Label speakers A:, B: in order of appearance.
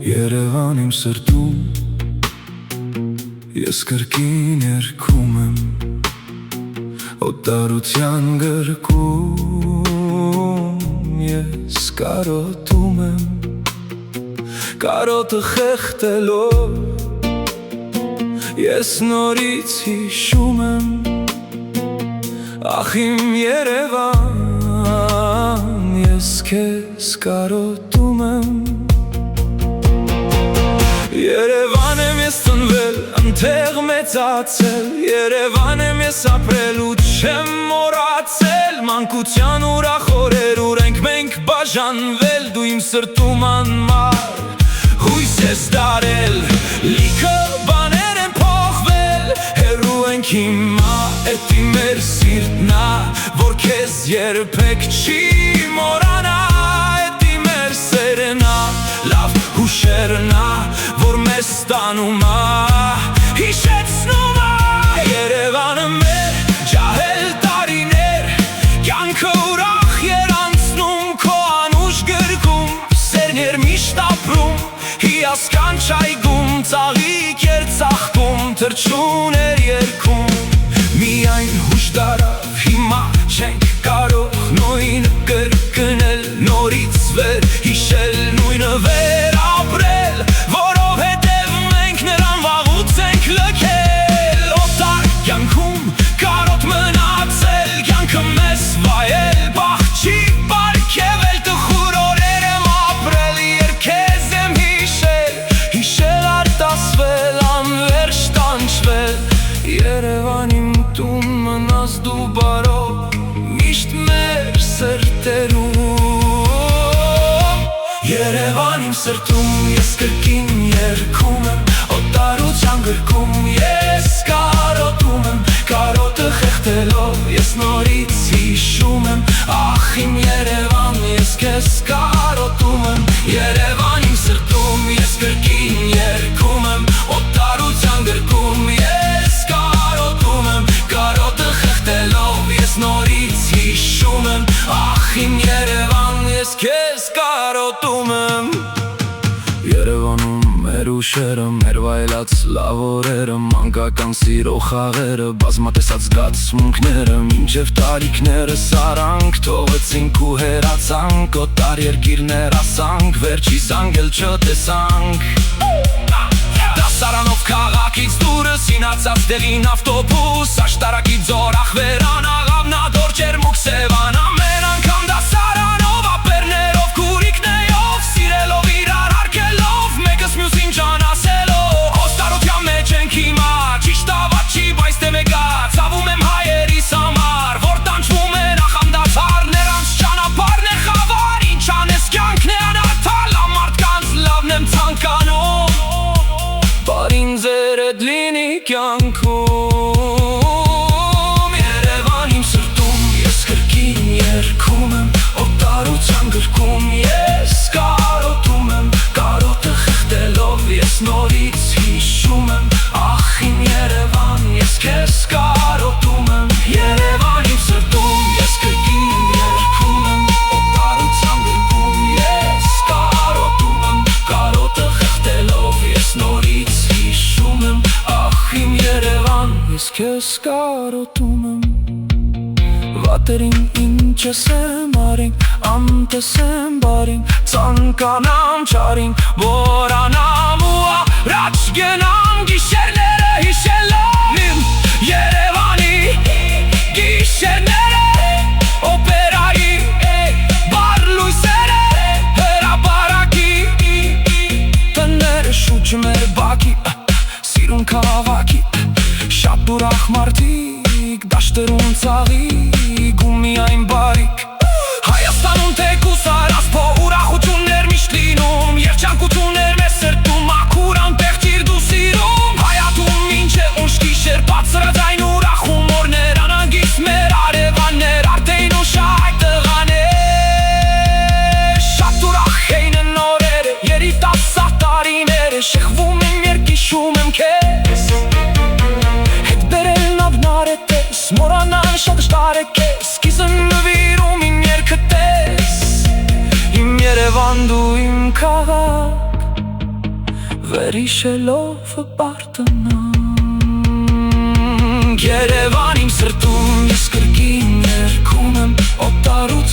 A: Երևան իմ սրտում ես կրկին երգում եմ օտարության գրկում ես կարոտում եմ կարոտը խեղդելով ես նորից հիշում եմ ախ իմ Երևան ես քեզ կարոտում եմ Երևան եմ ես ծնվել, ընդեղ մեծացել Երևան եմ ես ապրել ու չեմ մոռացել Մանկության ուրախ օրեր ուր ենք մենք բաժանվել Դու իմ սրտում անմար հույս ես դարել Լիքը բաներ են փոխվել Հեռու ենք հիմա, էդ իմ մեր սիրտն ա Որ քեզ երբեք չի մոռանա Էդ իմ մեր սերն ա, լավ հուշերն ա Որ մեզ տանում ա, հիշեցնում ա Երևանը մեր ջահել տարիներ Կյանքը ուրախ երանցնում քո անուշ գրկում Սերն էր միշտ ապրում, հիասքանչ այգում Ծաղիկ էր ծաղկում, թռչուն էր երգում Միայն հուշ դարավ, հիմա չենք կարող Նույնը կրկնել, նորից վեր հիշել Նույնը վեր ապրել Երևան իմ տուն մնաս դու բարով Միշտ մեր սրտերում Երևան իմ սրտում ես կրկին երգում եմ Օտարության գրկում ես կարոտում եմ Կարոտը խեղդելով ես նորից հիշում եմ Ախ իմ Երևան ես քեզ կարոտում եմ Երևան իմ սրտում ես կրկին երգում եմ Օտարության գրկում ես կարոտում եմ Կարոտը խեղդելով ես նորից հիշում եմ Ախ իմ Երևան ես քեզ կարոտում եմ Երևանում մեր ուշերը, մեր վայելած լավ օրերը Մանկական սիրո խաղերը, բազմատեսած զգացմունքները Մինչև տարիքները սարանք, թողեցինք ու հեռացանք Օտար երկիրներ ասանք, վերջի զանգել չտեսանք Դասարանով քաղաքից դուրս, հինացած դեղին ավտոբուս Աշտարակի ձոր ախվերան, աղավնադոր ջերմուկ սևան Ամեն անգամ դասարանով, ապերներով, քուրիկնեով Սիրելով իրար հարգելով, մեկս մյուսին ջան ասելով Օտարության մեջ ենք հիմա, ճիշտ ավաչի, բայց դե մեկա Ցավում եմ հայերիս համար, որ տանջվում են ախանդացար Նրանց ճանապարհն է խավար, ինչ անես կյանքն է անարդար Լավ մարդկանց լավն եմ ցանկանում Բարին ձեր էդ լինի կյանքում Երևան իմ սրտում ես կրկին երգում եմ Օտարության գրկում ես կարոտում եմ Կարոտը խեղդելով ես նորից հիշում եմ Ախ իմ Երևան ես քեզ կարոտում եմ Երևան իմ սրտում ես կրկին երգում եմ Օտարության գրկում ես կարոտում եմ Կարոտը խեղդելով ես նորից հիշում եմ Ախ իմ Երևան ես քեզ կարոտում եմ Վատերին ինչ ասեմ արին Անտեսեմ բարին Ցանկանամ չարին Բորանամ ու առաջ գնամ Գիշերները հիշելով Իմ Երևանի Գիշերները Օպերայի Բար լույսերը Հրապարակի Տները շուրջը մեր բակի Սիրուն քաղաքի Շատ ուրախ մարդիկ Դաշտերում ծաղիկ ու միայն բարիք Հայաստանում թեկուս առասպո ուրախություններ միշտ լինում Երջանկություններ մեզ սրտում Մաքուր անտեղ ջիր դու սիրում Հայ կես Կիզն նվիրում իմ երկը տես Իմ Երևան դու իմ քաղաք Վերիշելով պարտնանք Երևան իմ սրտում ես կրկին երգում եմ օտարուց